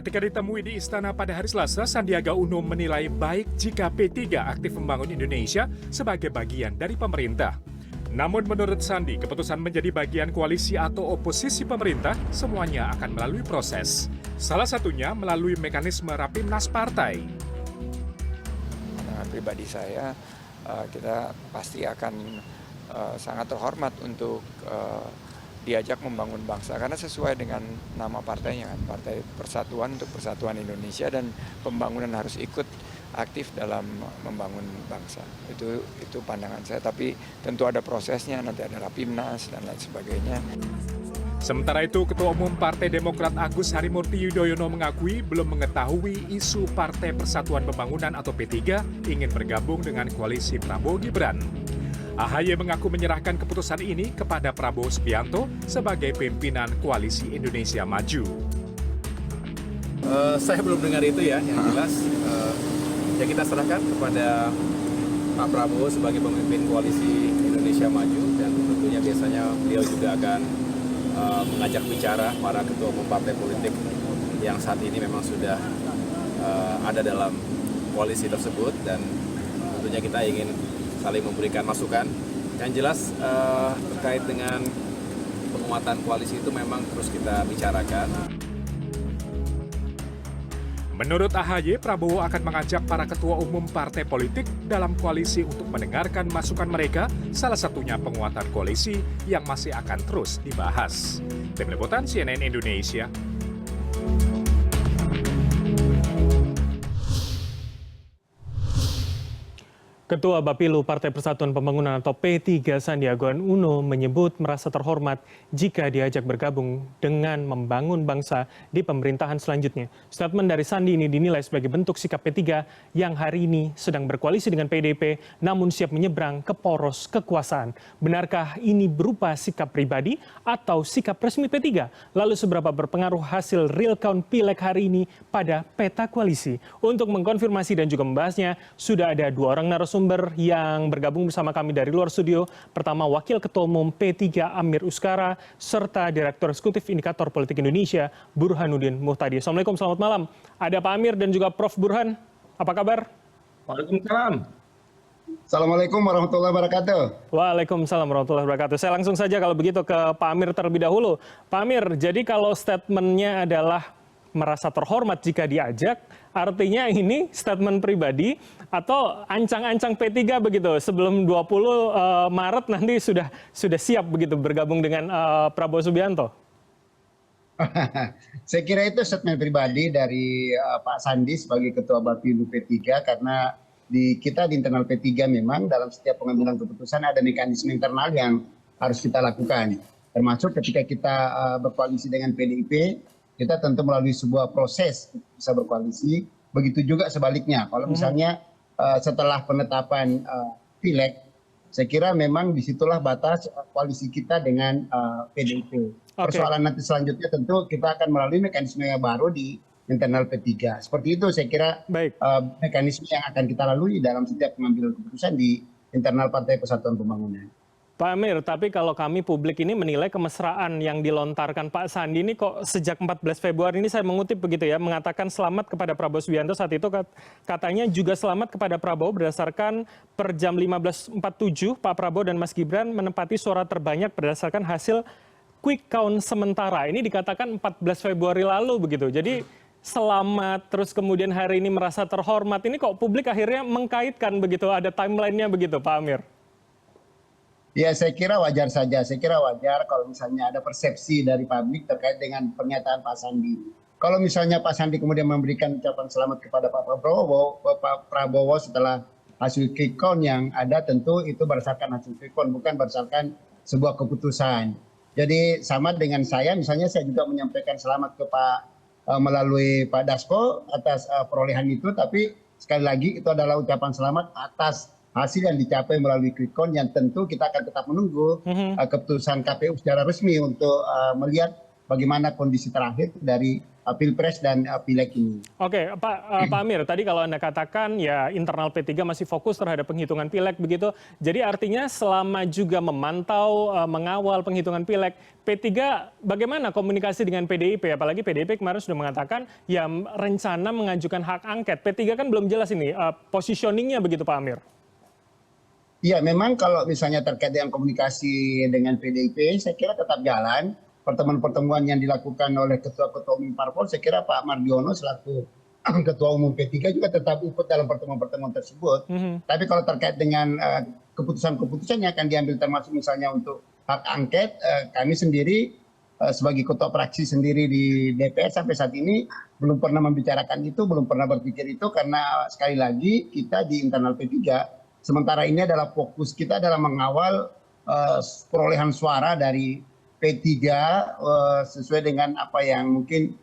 Ketika ditemui di istana pada hari Selasa, Sandiaga Uno menilai baik jika P3 aktif membangun Indonesia sebagai bagian dari pemerintah. Namun menurut Sandi, keputusan menjadi bagian koalisi atau oposisi pemerintah semuanya akan melalui proses. Salah satunya melalui mekanisme Rapimnas Partai. Pandangan pribadi saya, kita pasti akan sangat terhormat untuk diajak membangun bangsa karena sesuai dengan nama partainya kan, Partai Persatuan untuk Persatuan Indonesia, dan pembangunan harus ikut aktif dalam membangun bangsa. Itu pandangan saya, tapi tentu ada prosesnya, nanti ada Rapimnas dan lain sebagainya. Sementara itu, Ketua Umum Partai Demokrat Agus Harimurti Yudhoyono mengakui belum mengetahui isu Partai Persatuan Pembangunan atau P3 ingin bergabung dengan koalisi Prabowo Gibran. AHY mengaku menyerahkan keputusan ini kepada Prabowo Subianto sebagai pimpinan Koalisi Indonesia Maju. Saya belum dengar itu ya, yang jelas ya kita serahkan kepada Pak Prabowo sebagai pemimpin Koalisi Indonesia Maju, dan tentunya biasanya beliau juga akan mengajak bicara para ketua umum partai politik yang saat ini memang sudah ada dalam koalisi tersebut, dan tentunya kita ingin saling memberikan masukan. Yang jelas terkait dengan penguatan koalisi itu memang terus kita bicarakan. Menurut AHY, Prabowo akan mengajak para ketua umum partai politik dalam koalisi untuk mendengarkan masukan mereka, salah satunya penguatan koalisi yang masih akan terus dibahas. Tim Liputan CNN Indonesia. Ketua Bapilu Partai Persatuan Pembangunan atau P3 Sandiaga Uno menyebut merasa terhormat jika diajak bergabung dengan membangun bangsa di pemerintahan selanjutnya. Statement dari Sandi ini dinilai sebagai bentuk sikap P3 yang hari ini sedang berkoalisi dengan PDIP namun siap menyeberang ke poros kekuasaan. Benarkah ini berupa sikap pribadi atau sikap resmi P3? Lalu seberapa berpengaruh hasil real count pileg hari ini pada peta koalisi? Untuk mengkonfirmasi dan juga membahasnya, sudah ada dua orang narasumber yang bergabung bersama kami dari luar studio. Pertama, Wakil Ketua Umum P3 Amir Uskara, serta Direktur Eksekutif Indikator Politik Indonesia, Burhanuddin Muhtadi. Assalamualaikum, selamat malam. Ada Pak Amir dan juga Prof. Burhan. Apa kabar? Waalaikumsalam. Assalamualaikum warahmatullahi wabarakatuh. Waalaikumsalam warahmatullahi wabarakatuh. Saya langsung saja kalau begitu ke Pak Amir terlebih dahulu. Pak Amir, jadi kalau statementnya adalah merasa terhormat jika diajak, artinya ini statement pribadi atau ancang-ancang P3 begitu, sebelum 20 Maret nanti sudah siap begitu bergabung dengan Prabowo Subianto? Saya kira itu statement pribadi dari Pak Sandi sebagai Ketua Bapilu P3, karena kita di internal P3 memang dalam setiap pengambilan keputusan ada mekanisme internal yang harus kita lakukan. Termasuk ketika kita berkoalisi dengan PDIP, kita tentu melalui sebuah proses bisa berkoalisi. Begitu juga sebaliknya. Kalau misalnya setelah penetapan pileg, saya kira memang disitulah batas koalisi kita dengan PDIP. Persoalan nanti selanjutnya tentu kita akan melalui mekanisme yang baru di internal P3. Seperti itu saya kira mekanisme yang akan kita lalui dalam setiap pengambilan keputusan di internal Partai Persatuan Pembangunan. Pak Amir, tapi kalau kami publik ini menilai kemesraan yang dilontarkan Pak Sandi ini kok sejak 14 Februari ini, saya mengutip begitu ya, mengatakan selamat kepada Prabowo Subianto, saat itu katanya juga selamat kepada Prabowo berdasarkan per jam 15.47 Pak Prabowo dan Mas Gibran menempati suara terbanyak berdasarkan hasil quick count sementara. Ini dikatakan 14 Februari lalu begitu. Jadi selamat, terus kemudian hari ini merasa terhormat. Ini kok publik akhirnya mengkaitkan begitu, ada timelinenya begitu Pak Amir? Ya, saya kira wajar saja. Saya kira wajar kalau misalnya ada persepsi dari publik terkait dengan pernyataan Pak Sandi. Kalau misalnya Pak Sandi kemudian memberikan ucapan selamat kepada Pak Prabowo setelah hasil quick count yang ada, tentu itu berdasarkan hasil quick count, bukan berdasarkan sebuah keputusan. Jadi sama dengan saya, misalnya saya juga menyampaikan selamat ke melalui Pak Dasko atas perolehan itu, tapi sekali lagi itu adalah ucapan selamat atas hasil yang dicapai melalui quick count, yang tentu kita akan tetap menunggu keputusan KPU secara resmi untuk melihat bagaimana kondisi terakhir dari Pilpres dan Pileg ini. Oke, Pak Amir, tadi kalau Anda katakan ya internal P3 masih fokus terhadap penghitungan Pileg begitu. Jadi artinya selama juga memantau, mengawal penghitungan Pileg, P3 bagaimana komunikasi dengan PDIP? Apalagi PDIP kemarin sudah mengatakan ya rencana mengajukan hak angket. P3 kan belum jelas ini positioningnya begitu Pak Amir. Iya, memang kalau misalnya terkait dengan komunikasi dengan PDIP, saya kira tetap jalan. Pertemuan-pertemuan yang dilakukan oleh ketua-ketua umum parpol, saya kira Pak Mardiono selaku ketua umum P3 juga tetap ikut dalam pertemuan-pertemuan tersebut. Tapi kalau terkait dengan keputusan-keputusan yang akan diambil termasuk misalnya untuk hak angket, kami sendiri sebagai ketua fraksi sendiri di DPR sampai saat ini belum pernah membicarakan itu, belum pernah berpikir itu, karena sekali lagi kita di internal P3 sementara ini adalah fokus kita adalah mengawal perolehan suara dari P3 sesuai dengan apa yang mungkin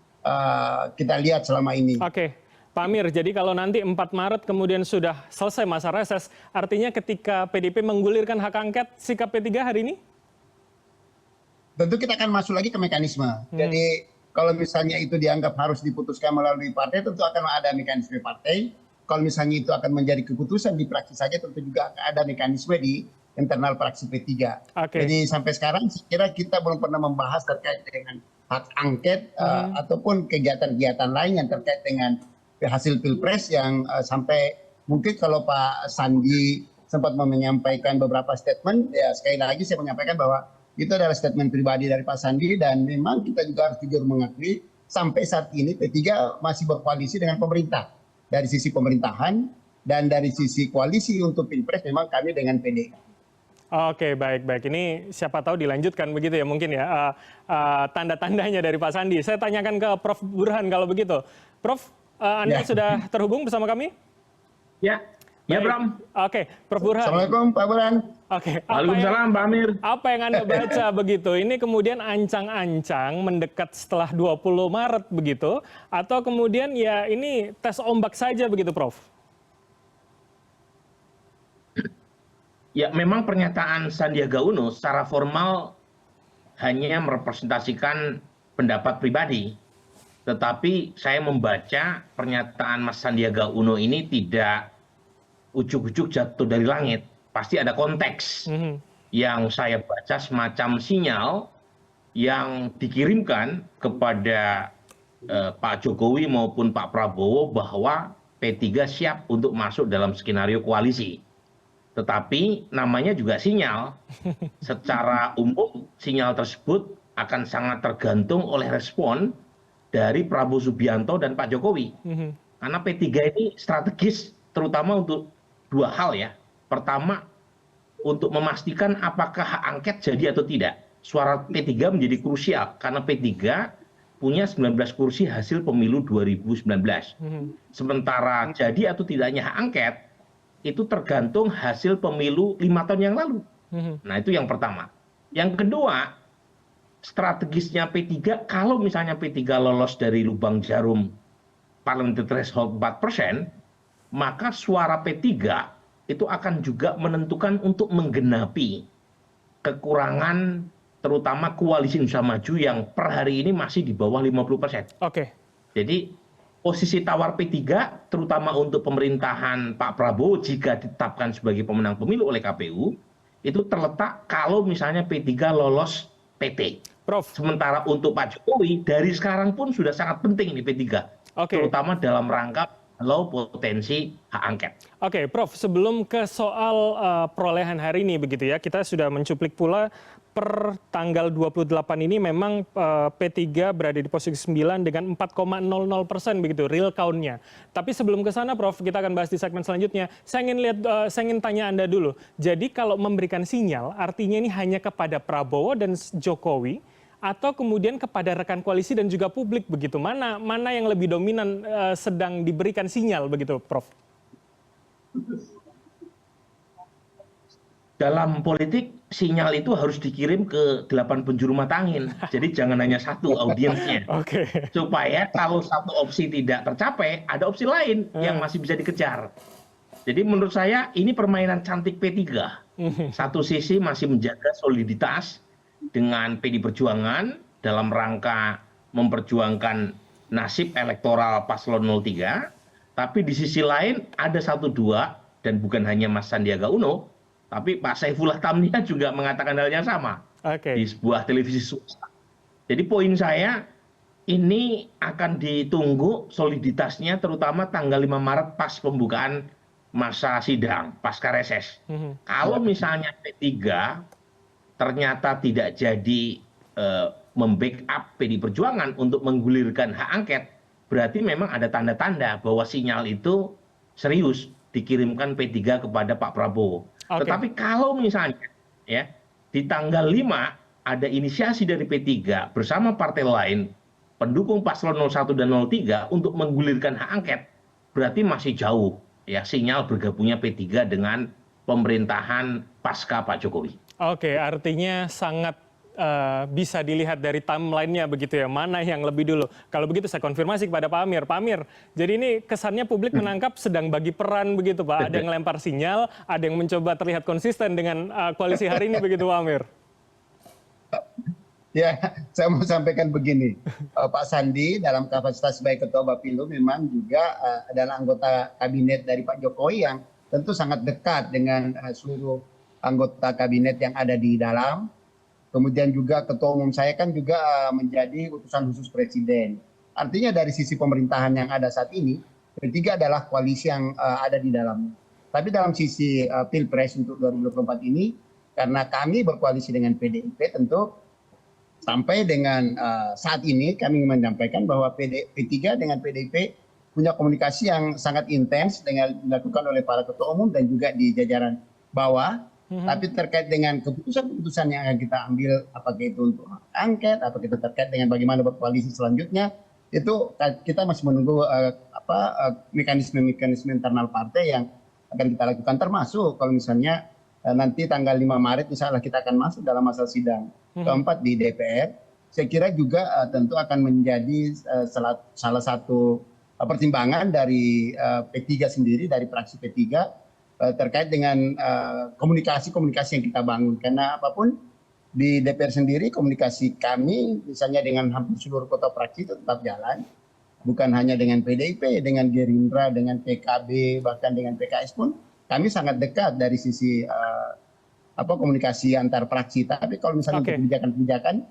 kita lihat selama ini. Oke, Pak Amir, jadi kalau nanti 4 Maret kemudian sudah selesai masa reses, artinya ketika PDIP menggulirkan hak angket, sikap P3 hari ini? Tentu kita akan masuk lagi ke mekanisme. Jadi kalau misalnya itu dianggap harus diputuskan melalui partai, tentu akan ada mekanisme partai. Kalau misalnya itu akan menjadi keputusan di praksi saja, tentu juga akan ada mekanisme di internal fraksi P3. Jadi sampai sekarang saya kira kita belum pernah membahas terkait dengan hak angket ataupun kegiatan-kegiatan lain yang terkait dengan hasil Pilpres yang sampai mungkin kalau Pak Sandi sempat menyampaikan beberapa statement, ya sekali lagi saya menyampaikan bahwa itu adalah statement pribadi dari Pak Sandi dan memang kita juga harus jujur mengakui sampai saat ini P3 masih berkoalisi dengan pemerintah. Dari sisi pemerintahan dan dari sisi koalisi untuk Pilpres memang kami dengan PDI. Oke, baik. Ini siapa tahu dilanjutkan begitu ya mungkin ya tanda-tandanya dari Pak Sandi. Saya tanyakan ke Prof. Burhan kalau begitu. Prof, Anda sudah terhubung bersama kami? Ya, ya Bram. Oke, Prof. Burhan. Assalamualaikum Pak Burhan. Oke. Waalaikumsalam Pak Amir. Apa yang Anda baca begitu? Ini kemudian ancang-ancang mendekat setelah 20 Maret begitu? Atau kemudian ya ini tes ombak saja begitu Prof? Ya, memang pernyataan Sandiaga Uno secara formal hanya merepresentasikan pendapat pribadi. Tetapi saya membaca pernyataan Mas Sandiaga Uno ini tidak ujuk-ujuk jatuh dari langit. Pasti ada konteks yang saya baca semacam sinyal yang dikirimkan kepada Pak Jokowi maupun Pak Prabowo bahwa P3 siap untuk masuk dalam skenario koalisi. Tetapi namanya juga sinyal. Secara umum sinyal tersebut akan sangat tergantung oleh respon dari Prabowo Subianto dan Pak Jokowi. Karena P3 ini strategis terutama untuk dua hal ya. Pertama, untuk memastikan apakah hak angket jadi atau tidak. Suara P3 menjadi krusial karena P3 punya 19 kursi hasil pemilu 2019. Sementara jadi atau tidaknya hak angket itu tergantung hasil pemilu 5 tahun yang lalu. Nah, itu yang pertama. Yang kedua, strategisnya P3, kalau misalnya P3 lolos dari lubang jarum parliamentary threshold 4%, maka suara P3 itu akan juga menentukan untuk menggenapi kekurangan terutama koalisi Indonesia Maju yang per hari ini masih di bawah 50%. Jadi posisi tawar P3 terutama untuk pemerintahan Pak Prabowo jika ditetapkan sebagai pemenang pemilu oleh KPU itu terletak kalau misalnya P3 lolos PT. Sementara untuk Pak Jokowi dari sekarang pun sudah sangat penting ini P3. Terutama dalam rangka low potensi hak angket. Oke, Prof, sebelum ke soal perolehan hari ini begitu ya, kita sudah mencuplik pula per tanggal 28 ini memang P3 berada di posisi 9 dengan 4,00% begitu real count-nya. Tapi sebelum ke sana Prof, kita akan bahas di segmen selanjutnya. Saya ingin tanya Anda dulu. Jadi kalau memberikan sinyal artinya ini hanya kepada Prabowo dan Jokowi atau kemudian kepada rekan koalisi dan juga publik begitu? Mana yang lebih dominan sedang diberikan sinyal begitu, Prof? Dalam politik sinyal itu harus dikirim ke 8 penjuru mata angin. Jadi jangan hanya satu audiensnya. Supaya kalau satu opsi tidak tercapai, ada opsi lain yang masih bisa dikejar. Jadi menurut saya ini permainan cantik P3. Satu sisi masih menjaga soliditas dengan PD Perjuangan dalam rangka memperjuangkan nasib elektoral paslon 03, tapi di sisi lain ada 1-2, dan bukan hanya Mas Sandiaga Uno, tapi Pak Saifullah Tamliha juga mengatakan hal yang sama di sebuah televisi swasta. Jadi poin saya, ini akan ditunggu soliditasnya terutama tanggal 5 Maret pas pembukaan masa sidang, pasca reses. Kalau misalnya P3 ternyata tidak jadi membackup PD Perjuangan untuk menggulirkan hak angket, berarti memang ada tanda-tanda bahwa sinyal itu serius dikirimkan P3 kepada Pak Prabowo. Tetapi kalau misalnya ya di tanggal 5 ada inisiasi dari P3 bersama partai lain pendukung paslon 01 dan 03 untuk menggulirkan hak angket, berarti masih jauh ya sinyal bergabungnya P3 dengan pemerintahan pasca Pak Jokowi. Oke, artinya sangat bisa dilihat dari timeline-nya begitu ya, mana yang lebih dulu. Kalau begitu saya konfirmasi kepada Pak Amir. Pak Amir, jadi ini kesannya publik menangkap sedang bagi peran begitu Pak. Ada yang lempar sinyal, ada yang mencoba terlihat konsisten dengan koalisi hari ini begitu Pak Amir. Ya, saya mau sampaikan begini. Pak Sandi dalam kapasitas sebagai Ketua Bapilu memang juga adalah anggota kabinet dari Pak Jokowi yang tentu sangat dekat dengan seluruh anggota kabinet yang ada di dalam. Kemudian juga ketua umum saya kan juga menjadi utusan khusus presiden. Artinya dari sisi pemerintahan yang ada saat ini, P3 adalah koalisi yang ada di dalamnya. Tapi dalam sisi Pilpres untuk 2024 ini, karena kami berkoalisi dengan PDIP, tentu sampai dengan saat ini kami menyampaikan bahwa P3 dengan PDIP punya komunikasi yang sangat intens dengan dilakukan oleh para ketua umum dan juga di jajaran bawah. Tapi terkait dengan keputusan-keputusan yang akan kita ambil, apakah itu untuk angket, apakah itu terkait dengan bagaimana berkoalisi selanjutnya, itu kita masih menunggu mekanisme-mekanisme internal partai yang akan kita lakukan, termasuk kalau misalnya nanti tanggal 5 Maret insya Allah kita akan masuk dalam masa sidang keempat di DPR. Saya kira juga tentu akan menjadi salah satu pertimbangan dari P3 sendiri, dari fraksi P3, terkait dengan komunikasi-komunikasi yang kita bangun. Karena apapun di DPR sendiri, komunikasi kami misalnya dengan hampir seluruh kota fraksi itu tetap jalan. Bukan hanya dengan PDIP, dengan Gerindra, dengan PKB, bahkan dengan PKS pun kami sangat dekat dari sisi komunikasi antar fraksi. Tapi kalau misalnya untuk kebijakan-kebijakan,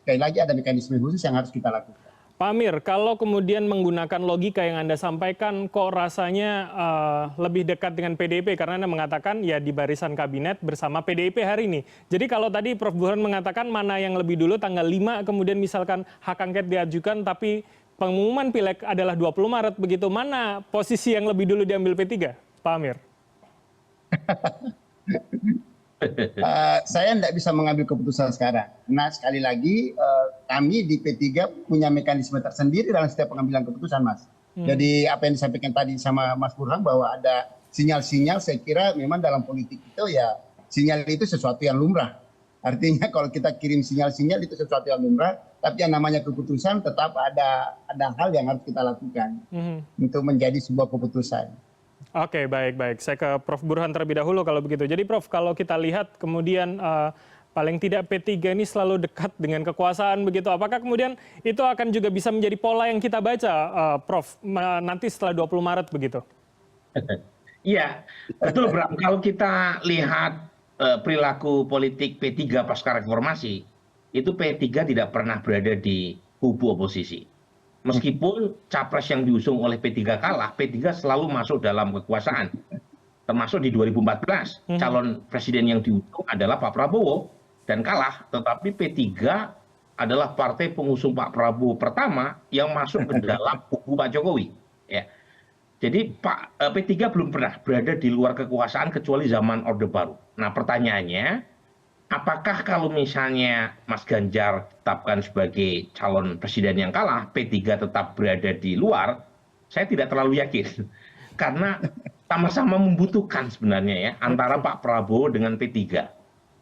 sekali lagi ada mekanisme khusus yang harus kita lakukan. Pak Amir, kalau kemudian menggunakan logika yang Anda sampaikan, kok rasanya lebih dekat dengan PDIP? Karena Anda mengatakan ya di barisan kabinet bersama PDIP hari ini. Jadi kalau tadi Prof. Burhan mengatakan mana yang lebih dulu, tanggal 5 kemudian misalkan hak angket diajukan, tapi pengumuman pileg adalah 20 Maret, begitu, mana posisi yang lebih dulu diambil P3, Pak Amir? Saya tidak bisa mengambil keputusan sekarang. Nah, sekali lagi kami di P3 punya mekanisme tersendiri dalam setiap pengambilan keputusan, Mas. Jadi apa yang disampaikan tadi sama Mas Burhan bahwa ada sinyal-sinyal, saya kira memang dalam politik itu ya sinyal itu sesuatu yang lumrah. Artinya kalau kita kirim sinyal-sinyal itu sesuatu yang lumrah, tapi yang namanya keputusan tetap ada hal yang harus kita lakukan untuk menjadi sebuah keputusan. Oke, baik. Saya ke Prof. Burhan terlebih dahulu kalau begitu. Jadi Prof, kalau kita lihat kemudian paling tidak P3 ini selalu dekat dengan kekuasaan begitu. Apakah kemudian itu akan juga bisa menjadi pola yang kita baca, Prof, nanti setelah 20 Maret begitu? Iya, betul Bram. Kalau kita lihat perilaku politik P3 pasca reformasi, itu P3 tidak pernah berada di kubu oposisi. Meskipun capres yang diusung oleh P3 kalah, P3 selalu masuk dalam kekuasaan. Termasuk di 2014, calon presiden yang diusung adalah Pak Prabowo dan kalah. Tetapi P3 adalah partai pengusung Pak Prabowo pertama yang masuk ke dalam kubu Pak Jokowi. Ya. Jadi P3 belum pernah berada di luar kekuasaan kecuali zaman Orde Baru. Nah pertanyaannya, apakah kalau misalnya Mas Ganjar ditetapkan sebagai calon presiden yang kalah, P3 tetap berada di luar? Saya tidak terlalu yakin. Karena sama-sama membutuhkan sebenarnya ya antara Pak Prabowo dengan P3.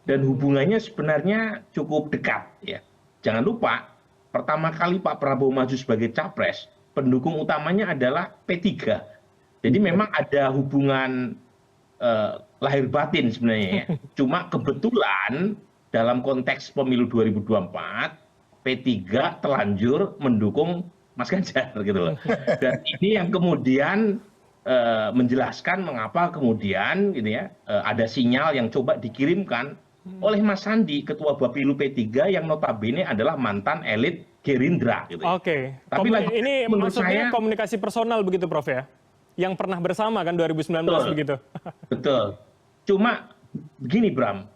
Dan hubungannya sebenarnya cukup dekat ya. Jangan lupa, pertama kali Pak Prabowo maju sebagai capres, pendukung utamanya adalah P3. Jadi memang ada hubungan lahir batin sebenarnya ya. Cuma kebetulan dalam konteks pemilu 2024 P3 telanjur mendukung Mas Ganjar gitu loh. Dan ini yang kemudian menjelaskan mengapa kemudian gitu ya ada sinyal yang coba dikirimkan oleh Mas Sandi, Ketua Bapilu P3 yang notabene adalah mantan elit Gerindra gitu ya. Oke. Tapi Ini menurut maksudnya saya komunikasi personal begitu Prof ya? Yang pernah bersama kan 2019 begitu. betul. Cuma begini Bram,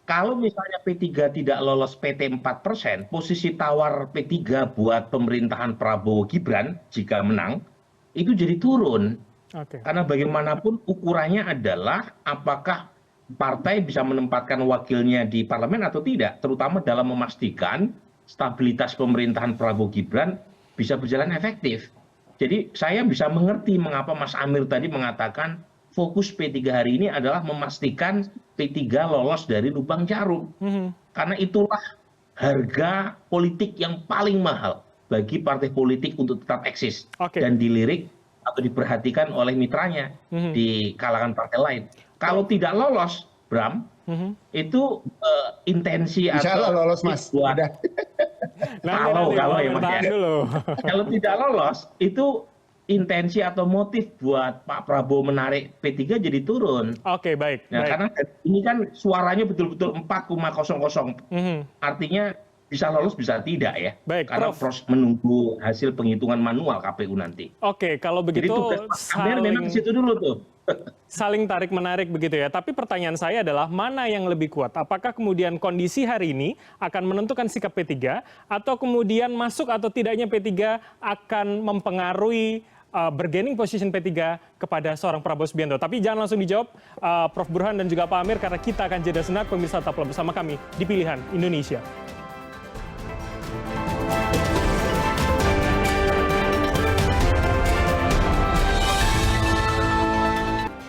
kalau misalnya P3 tidak lolos PT 4%, posisi tawar P3 buat pemerintahan Prabowo Gibran jika menang itu jadi turun. Oke. Karena bagaimanapun ukurannya adalah apakah partai bisa menempatkan wakilnya di parlemen atau tidak, terutama dalam memastikan stabilitas pemerintahan Prabowo Gibran bisa berjalan efektif. Jadi saya bisa mengerti mengapa Mas Amir tadi mengatakan fokus P3 hari ini adalah memastikan P3 lolos dari lubang jarum. Karena itulah harga politik yang paling mahal bagi partai politik untuk tetap eksis dan dilirik atau diperhatikan oleh mitranya di kalangan partai lain. Kalau tidak lolos, Bram, itu intensi Insya Allah atau lolos, Mas. buat kalau ya Mas ya. Kalau tidak lolos, itu intensi atau motif buat Pak Prabowo menarik P3 jadi turun. Oke, baik. Nah, karena ini kan suaranya betul-betul 4,00. Artinya bisa lolos bisa tidak ya. Baik, karena proses menunggu hasil penghitungan manual KPU nanti. Oke, kalau begitu jadi tugas Mas Amir memang di situ dulu tuh. Saling tarik menarik begitu ya. Tapi pertanyaan saya adalah mana yang lebih kuat? Apakah kemudian kondisi hari ini akan menentukan sikap P3 atau kemudian masuk atau tidaknya P3 akan mempengaruhi bargaining position P3 kepada seorang Prabowo Subianto? Tapi jangan langsung dijawab Prof Burhan dan juga Pak Amir karena kita akan jeda sejenak. Pemirsa tetaplah bersama kami di Pilihan Indonesia.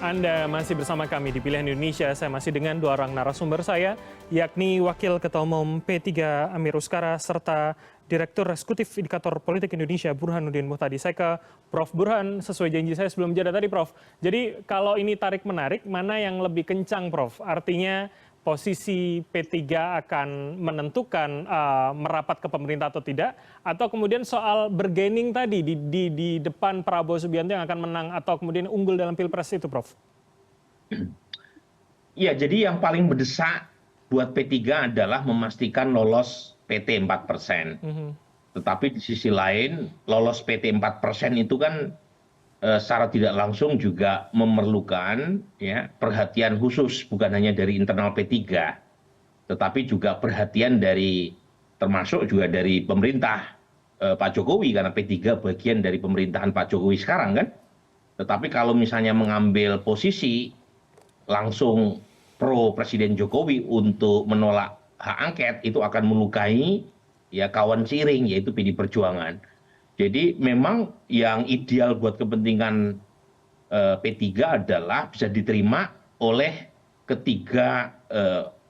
Anda masih bersama kami di Pilihan Indonesia. Saya masih dengan dua orang narasumber saya, yakni Wakil Ketua Umum P3 Amir Uskara serta Direktur Eksekutif Indikator Politik Indonesia Burhanuddin Muhtadi. Saya ke Prof Burhan sesuai janji saya sebelum jeda tadi, Prof. Jadi kalau ini tarik-menarik, mana yang lebih kencang, Prof? Artinya posisi P3 akan menentukan merapat ke pemerintah atau tidak, atau kemudian soal bargaining tadi di depan Prabowo Subianto yang akan menang atau kemudian unggul dalam Pilpres itu, Prof? Iya, jadi yang paling mendesak buat P3 adalah memastikan lolos PT 4%. Tetapi di sisi lain, lolos PT 4% itu kan secara tidak langsung juga memerlukan ya, perhatian khusus bukan hanya dari internal P3, tetapi juga perhatian dari termasuk juga dari pemerintah Pak Jokowi, karena P3 bagian dari pemerintahan Pak Jokowi sekarang kan. Tetapi kalau misalnya mengambil posisi langsung pro Presiden Jokowi untuk menolak hak angket, itu akan melukai ya kawan seiring yaitu PD Perjuangan. Jadi memang yang ideal buat kepentingan P3 adalah bisa diterima oleh ketiga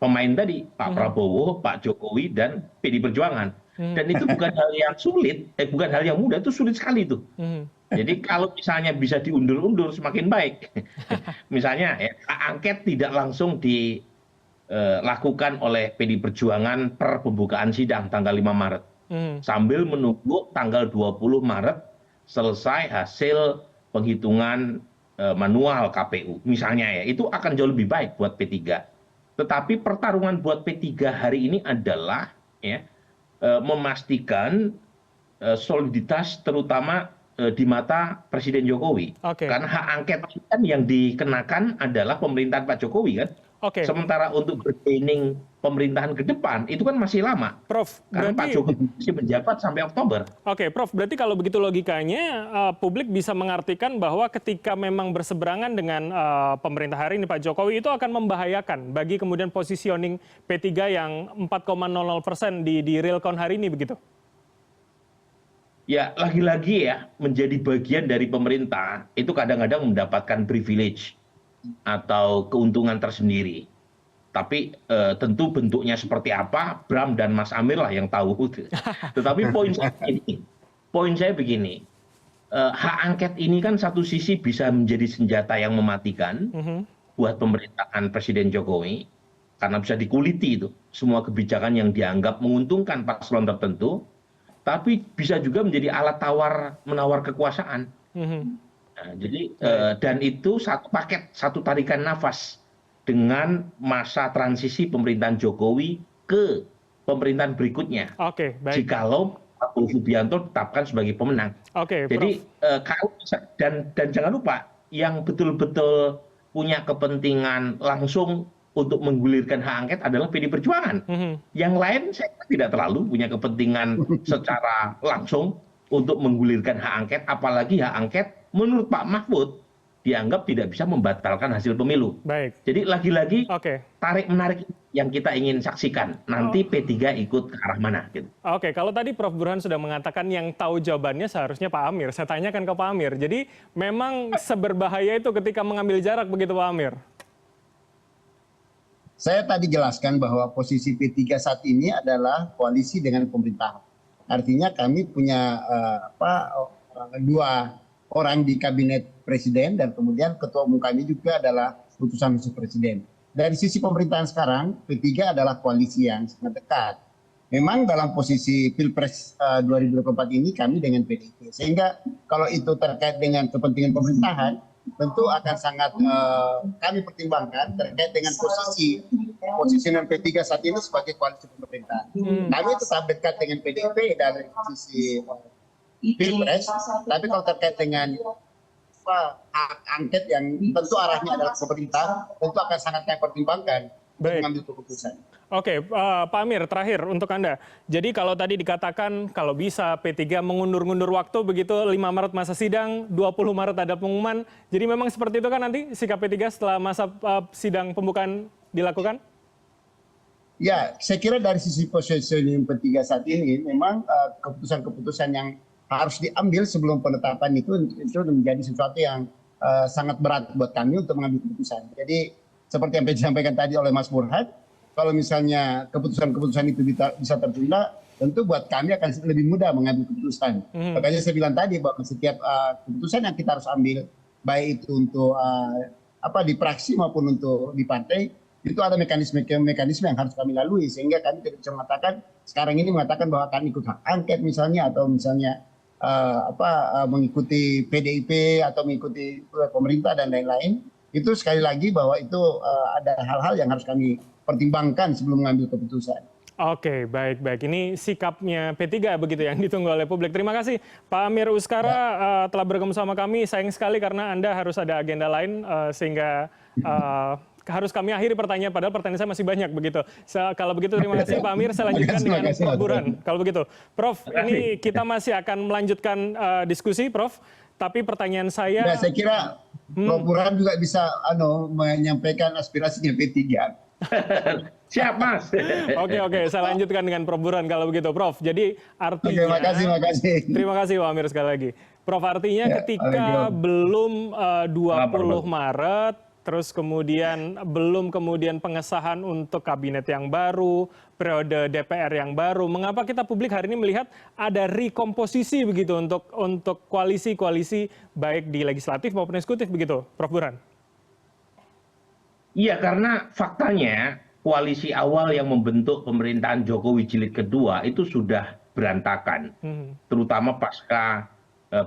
pemain tadi, Pak Prabowo, Pak Jokowi, dan PD Perjuangan. Dan itu bukan hal yang sulit, bukan hal yang mudah, itu sulit sekali itu. Jadi kalau misalnya bisa diundur-undur semakin baik. Misalnya ya, hak angket tidak langsung dilakukan oleh PD Perjuangan per pembukaan sidang tanggal 5 Maret. Sambil menunggu tanggal 20 Maret selesai hasil penghitungan manual KPU. Misalnya ya, itu akan jauh lebih baik buat P3. Tetapi pertarungan buat P3 hari ini adalah ya, memastikan soliditas terutama di mata Presiden Jokowi. Karena hak angket kan yang dikenakan adalah pemerintahan Pak Jokowi kan. Sementara untuk bargaining pemerintahan ke depan itu kan masih lama. Prof, karena Pak Jokowi masih menjabat sampai Oktober. Oke, Prof, berarti kalau begitu logikanya publik bisa mengartikan bahwa ketika memang berseberangan dengan pemerintah hari ini Pak Jokowi itu akan membahayakan bagi kemudian positioning P3 yang 4,00% di real count hari ini begitu? Ya, lagi-lagi ya, menjadi bagian dari pemerintah itu kadang-kadang mendapatkan privilege atau keuntungan tersendiri. Tapi tentu bentuknya seperti apa, Bram dan Mas Amir lah yang tahu. Tetapi poin saya begini, hak angket ini kan satu sisi bisa menjadi senjata yang mematikan buat pemerintahan Presiden Jokowi. karena bisa dikuliti itu semua kebijakan yang dianggap menguntungkan paslon tertentu, tapi bisa juga menjadi alat tawar menawar kekuasaan. Nah, jadi dan itu satu paket, satu tarikan nafas dengan masa transisi pemerintahan Jokowi ke pemerintahan berikutnya. Oke, baik. Jikalau Prabowo Subianto ditetapkan sebagai pemenang. Oke, Jadi kalau dan jangan lupa yang betul-betul punya kepentingan langsung untuk menggulirkan hak angket adalah PD Perjuangan. Yang lain saya kira tidak terlalu punya kepentingan secara langsung untuk menggulirkan hak angket, apalagi hak angket menurut Pak Mahfud dianggap tidak bisa membatalkan hasil pemilu. Baik. Jadi lagi-lagi Oke. tarik-menarik yang kita ingin saksikan. Nanti P3 ikut ke arah mana gitu. Oke, kalau tadi Prof Burhan sudah mengatakan yang tahu jawabannya seharusnya Pak Amir. Saya tanyakan ke Pak Amir. Jadi memang seberbahaya itu ketika mengambil jarak begitu Pak Amir? Saya tadi jelaskan bahwa posisi P3 saat ini adalah koalisi dengan pemerintahan. Artinya kami punya dua orang di kabinet presiden dan kemudian ketua umum kami juga adalah putusan khusus presiden. Dari sisi pemerintahan sekarang, P3 adalah koalisi yang sangat dekat. Memang dalam posisi Pilpres 2024 ini kami dengan PDIP. Sehingga kalau itu terkait dengan kepentingan pemerintahan, tentu akan sangat kami pertimbangkan terkait dengan posisi P3 saat ini sebagai koalisi pemerintahan. Kami tetap dekat dengan PDIP dari sisi Pilpres, tapi kalau terkait dengan hak angket yang tentu arahnya adalah pemerintah, tentu akan sangat kami pertimbangkan untuk mengambil keputusan. Oke, Pak Amir, terakhir untuk Anda. Jadi kalau tadi dikatakan kalau bisa P3 mengundur-ngundur waktu begitu 5 Maret masa sidang, 20 Maret ada pengumuman. Jadi memang seperti itu kan nanti sikap P3 setelah masa sidang pembukaan dilakukan? Ya, saya kira dari sisi positioning P3 saat ini memang keputusan-keputusan yang harus diambil sebelum penetapan itu menjadi sesuatu yang sangat berat buat kami untuk mengambil keputusan. Jadi seperti yang disampaikan tadi oleh Mas Burhan, kalau misalnya keputusan-keputusan itu bisa tertunda, tentu buat kami akan lebih mudah mengambil keputusan. Makanya saya bilang tadi bahwa setiap keputusan yang kita harus ambil, baik itu untuk di praksi maupun untuk di partai, itu ada mekanisme yang harus kami lalui, sehingga kami tidak bisa mengatakan sekarang ini bahwa kami ikut hak angket misalnya, atau misalnya mengikuti PDIP atau mengikuti pemerintah dan lain-lain. Itu sekali lagi bahwa itu ada hal-hal yang harus kami pertimbangkan sebelum mengambil keputusan. Oke, baik. Ini sikapnya P3 begitu yang ditunggu oleh publik. Terima kasih Pak Amir Uskara telah bergabung sama kami. Sayang sekali karena Anda harus ada agenda lain sehingga harus kami akhiri pertanyaan, padahal pertanyaan saya masih banyak begitu. Kalau begitu terima kasih Pak Amir, saya lanjutkan dengan Prof Burhan. Kalau begitu, Prof, ini kita masih akan melanjutkan diskusi, Prof. Tapi pertanyaan saya... saya kira Prof Burhan juga bisa menyampaikan aspirasinya P3. Siap, Mas. Oke, saya lanjutkan dengan Prof Burhan kalau begitu, Prof. Jadi artinya... Terima kasih. Terima kasih Pak Amir sekali lagi. Prof, artinya ketika belum 20 Maret, terus kemudian belum pengesahan untuk kabinet yang baru, periode DPR yang baru. Mengapa kita publik hari ini melihat ada rekomposisi begitu untuk koalisi-koalisi baik di legislatif maupun eksekutif begitu, Prof Burhan? Iya, karena faktanya koalisi awal yang membentuk pemerintahan Jokowi jilid kedua itu sudah berantakan, terutama pasca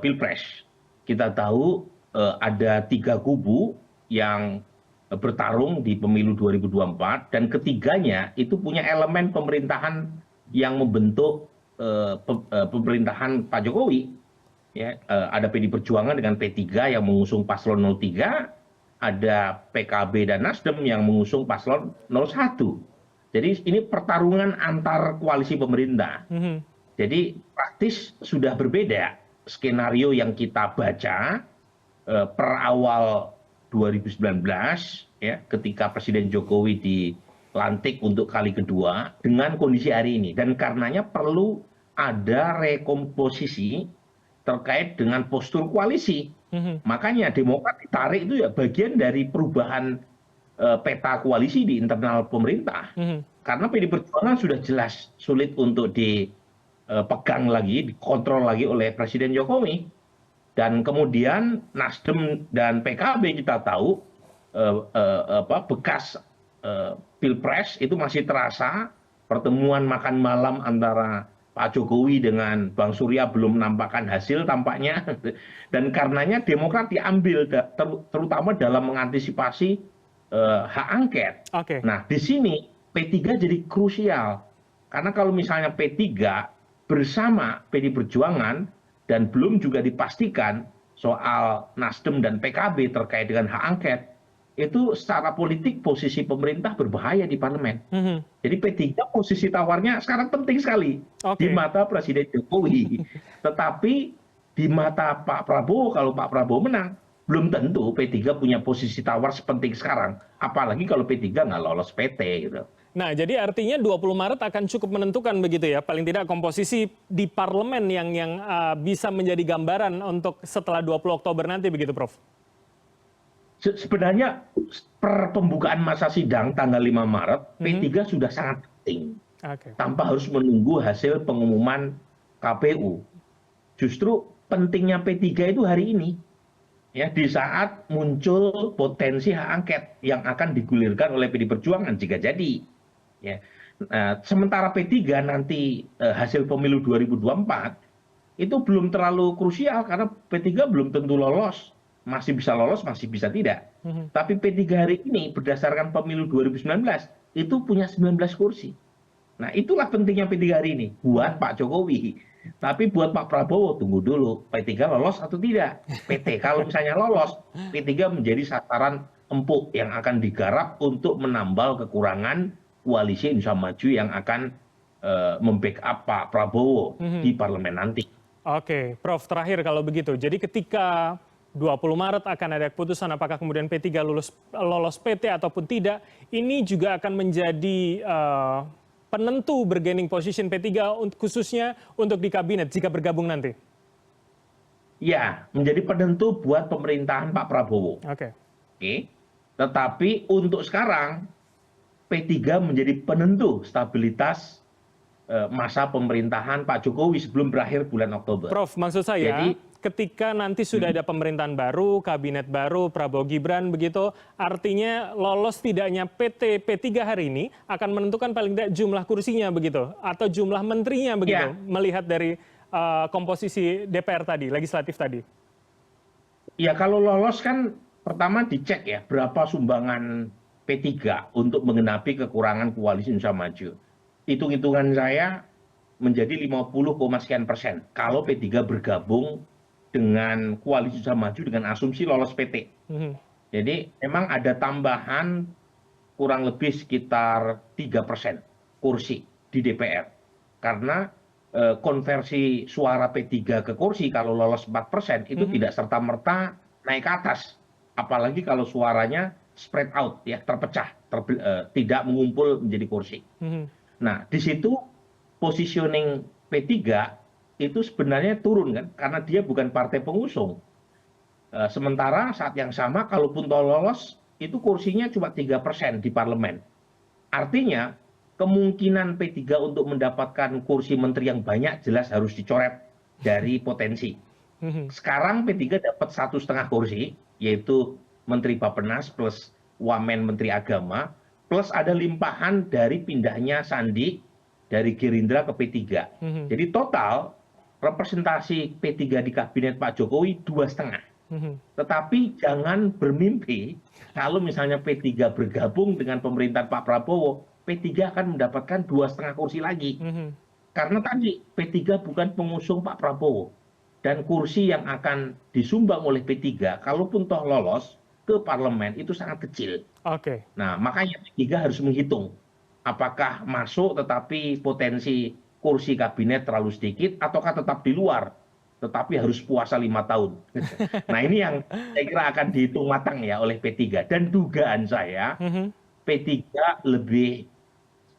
Pilpres. Kita tahu ada 3 kubu yang bertarung di pemilu 2024 dan ketiganya itu punya elemen pemerintahan yang membentuk pemerintahan Pak Jokowi. Ya, ada PD Perjuangan dengan P3 yang mengusung paslon 03, ada PKB dan Nasdem yang mengusung paslon 01. Jadi ini pertarungan antar koalisi pemerintah. Jadi praktis sudah berbeda skenario yang kita baca per awal 2019 ya, ketika Presiden Jokowi dilantik untuk kali kedua dengan kondisi hari ini, dan karenanya perlu ada rekomposisi terkait dengan postur koalisi. Makanya Demokrat ditarik itu ya bagian dari perubahan peta koalisi di internal pemerintah. Karena PD Perjuangan sudah jelas sulit untuk dipegang lagi, dikontrol lagi oleh Presiden Jokowi. Dan kemudian Nasdem dan PKB kita tahu bekas Pilpres itu masih terasa, pertemuan makan malam antara Pak Jokowi dengan Bang Surya belum menampakkan hasil tampaknya, dan karenanya Demokrat diambil terutama dalam mengantisipasi hak angket. Oke. Nah, di sini P3 jadi krusial, karena kalau misalnya P3 bersama PD Perjuangan dan belum juga dipastikan soal Nasdem dan PKB terkait dengan hak angket, itu secara politik posisi pemerintah berbahaya di parlemen. Jadi P3 posisi tawarnya sekarang penting sekali di mata Presiden Jokowi. Tetapi di mata Pak Prabowo, kalau Pak Prabowo menang, belum tentu P3 punya posisi tawar sepenting sekarang. Apalagi kalau P3 nggak lolos PT gitu. Nah, jadi artinya 20 Maret akan cukup menentukan begitu ya, paling tidak komposisi di parlemen yang bisa menjadi gambaran untuk setelah 20 Oktober nanti begitu, Prof? Sebenarnya per pembukaan masa sidang tanggal 5 Maret, P3 sudah sangat penting. Tanpa harus menunggu hasil pengumuman KPU. Justru pentingnya P3 itu hari ini. Ya, di saat muncul potensi hak angket yang akan digulirkan oleh PD Perjuangan jika jadi. Ya. Nah, sementara P3 nanti hasil pemilu 2024 itu belum terlalu krusial karena P3 belum tentu lolos. Masih bisa lolos, masih bisa tidak. Tapi P3 hari ini berdasarkan pemilu 2019 itu punya 19 kursi. Nah, itulah pentingnya P3 hari ini buat Pak Jokowi. Tapi buat Pak Prabowo tunggu dulu, P3 lolos atau tidak. PT kalau misalnya lolos, P3 menjadi sasaran empuk yang akan digarap untuk menambal kekurangan koalisi Indonesia Maju yang akan membackup Pak Prabowo di parlemen nanti. Oke, Prof, terakhir kalau begitu. Jadi ketika 20 Maret akan ada keputusan apakah kemudian P3 lolos PT ataupun tidak, ini juga akan menjadi penentu bargaining position P3 khususnya untuk di kabinet jika bergabung nanti. Ya, menjadi penentu buat pemerintahan Pak Prabowo. Oke. Tetapi untuk sekarang P3 menjadi penentu stabilitas masa pemerintahan Pak Jokowi sebelum berakhir bulan Oktober. Prof, maksud saya ketika nanti sudah ada pemerintahan baru, kabinet baru, Prabowo Gibran begitu, artinya lolos tidaknya P3 hari ini akan menentukan paling tidak jumlah kursinya begitu, atau jumlah menterinya begitu, melihat dari komposisi DPR tadi, legislatif tadi. Ya, kalau lolos kan pertama dicek ya berapa sumbangan P3 untuk menggenapi kekurangan koalisi Indonesia Maju. Hitung-hitungan saya menjadi 50,sekian% kalau P3 bergabung dengan koalisi Indonesia Maju dengan asumsi lolos PT. Jadi memang ada tambahan kurang lebih sekitar 3% kursi di DPR. Karena konversi suara P3 ke kursi kalau lolos 4% itu tidak serta-merta naik ke atas. Apalagi kalau suaranya spread out, ya terpecah, tidak mengumpul menjadi kursi. Nah, di situ positioning P3 itu sebenarnya turun kan, karena dia bukan partai pengusung. Sementara saat yang sama, kalaupun lolos, itu kursinya cuma 3% di parlemen. Artinya, kemungkinan P3 untuk mendapatkan kursi menteri yang banyak jelas harus dicoret dari potensi. Sekarang P3 dapat 1,5 kursi, yaitu Menteri Bappenas plus Wamen Menteri Agama, plus ada limpahan dari pindahnya Sandi dari Gerindra ke P3. Jadi total representasi P3 di kabinet Pak Jokowi 2,5. Tetapi jangan bermimpi kalau misalnya P3 bergabung dengan pemerintahan Pak Prabowo, P3 akan mendapatkan 2,5 kursi lagi. Karena tadi P3 bukan pengusung Pak Prabowo. Dan kursi yang akan disumbang oleh P3, kalaupun toh lolos ke parlemen, itu sangat kecil. Nah, makanya P3 harus menghitung apakah masuk tetapi potensi kursi kabinet terlalu sedikit, ataukah tetap di luar, tetapi harus puasa 5 tahun. Nah, ini yang saya kira akan dihitung matang ya oleh P3. Dan dugaan saya, P3 lebih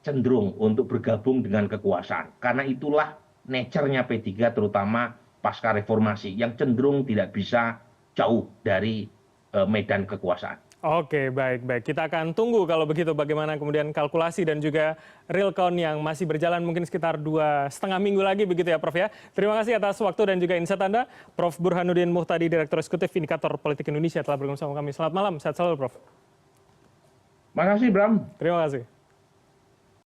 cenderung untuk bergabung dengan kekuasaan. Karena itulah nature-nya P3 terutama pasca reformasi, yang cenderung tidak bisa jauh dari medan kekuasaan. Oke, baik. Kita akan tunggu kalau begitu bagaimana kemudian kalkulasi dan juga real count yang masih berjalan mungkin sekitar 2,5 minggu lagi begitu ya, Prof ya. Terima kasih atas waktu dan juga insight Anda. Prof Burhanuddin Muhtadi, Direktur Eksekutif Indikator Politik Indonesia telah bergabung sama kami. Selamat malam, sehat selalu Prof. Makasih Bram. Terima kasih.